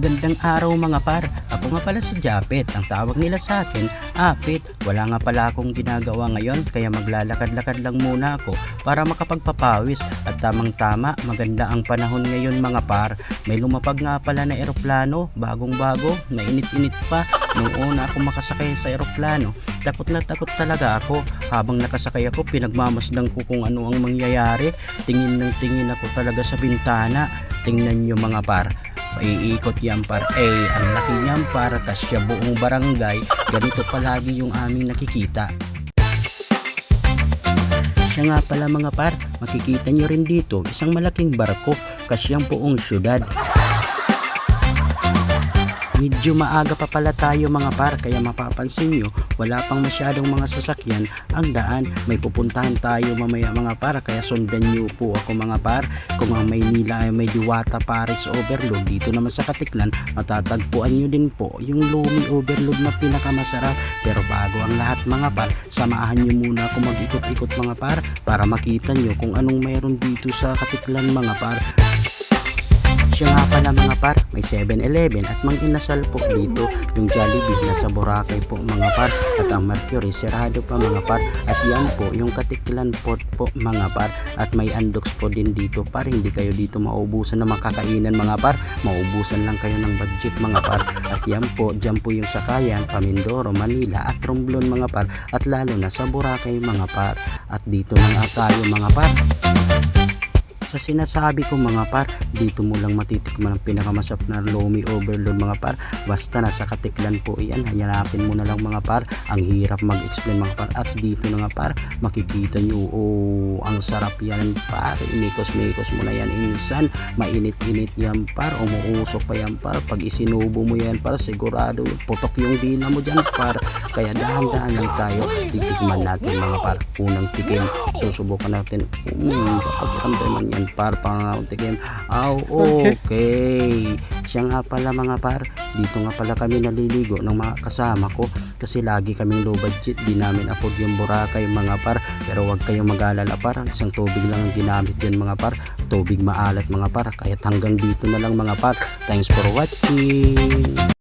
Magandang araw mga par. Ako nga pala si Japet. Ang tawag nila sa akin, Apit. Wala nga pala akong ginagawa ngayon kaya maglalakad-lakad lang muna ako para makapagpapawis. At tamang-tama, maganda ang panahon ngayon mga par. May lumapag nga pala na eroplano, bagong-bago, mainit-init pa. Nung una ako makasakay sa eroplano, takot na takot talaga ako. Habang nakasakay ako, pinagmamasdan ko kung ano ang mangyayari. Tingin ng tingin ako talaga sa bintana. Tingnan nyo mga par, maiikot yan par. Ang laki niyan para tas siya buong barangay. Ganito palagi yung aming nakikita. Siya nga pala mga par, makikita nyo rin dito isang malaking barko kasyang buong syudad. Medyo maaga pa pala tayo mga par, kaya mapapansin nyo wala pang masyadong mga sasakyan ang daan. May pupuntahan tayo mamaya mga par, kaya sundan nyo po ako mga par. Kung ang Maynila ay may Diwata Paris Overload, dito naman sa Katiklan matatagpuan nyo din po yung Lumi Overload na pinakamasarap. Pero bago ang lahat mga par, samahan nyo muna ako mag-ikot-ikot mga par para makita nyo kung anong mayroon dito sa Katiklan mga par. Siya nga pala mga par, may 7-Eleven at Mang Inasal po dito. Yung Jollibee nasa Boracay po mga par, at ang Mercury sarado pa mga par. At yan po yung Katiklan Port po mga par, at may Andox po din dito par. Hindi kayo dito maubusan na makakainan mga par, maubusan lang kayo ng budget mga par. At yan po, dyan po yung Sakayan, Pamindoro, Manila at Romblon mga par, at lalo na sa Boracay mga par. At dito na nga tayo mga par. Sa sinasabi ko mga par, dito mo lang matitikman ang pinakamasarap na Lumi Overload mga par. Basta nasa Katiklan po yan, hanapin mo na lang mga par. Ang hirap mag-explain mga par. At dito na nga par, makikita nyo, ang sarap yan par. Inikos-mikos mo na yan insan, mainit-init yan par, umuusok pa yan par. Pag isinubo mo yan par, sigurado putok yung dina mo dyan par. Kaya dahan-dahan lang tayo, titikman natin mga par. Unang tikim, susubukan natin, pag-iramdaman yan par, pangauntikin. Okay. Siya nga pala mga par, dito nga pala kami naliligo ng mga kasama ko kasi lagi kaming low budget, di namin afford yung Boracay mga par. Pero wag kayong mag-alala par, isang tubig lang ang ginamit din mga par, tubig maalat mga par. Kaya hanggang dito na lang mga par. Thanks for watching.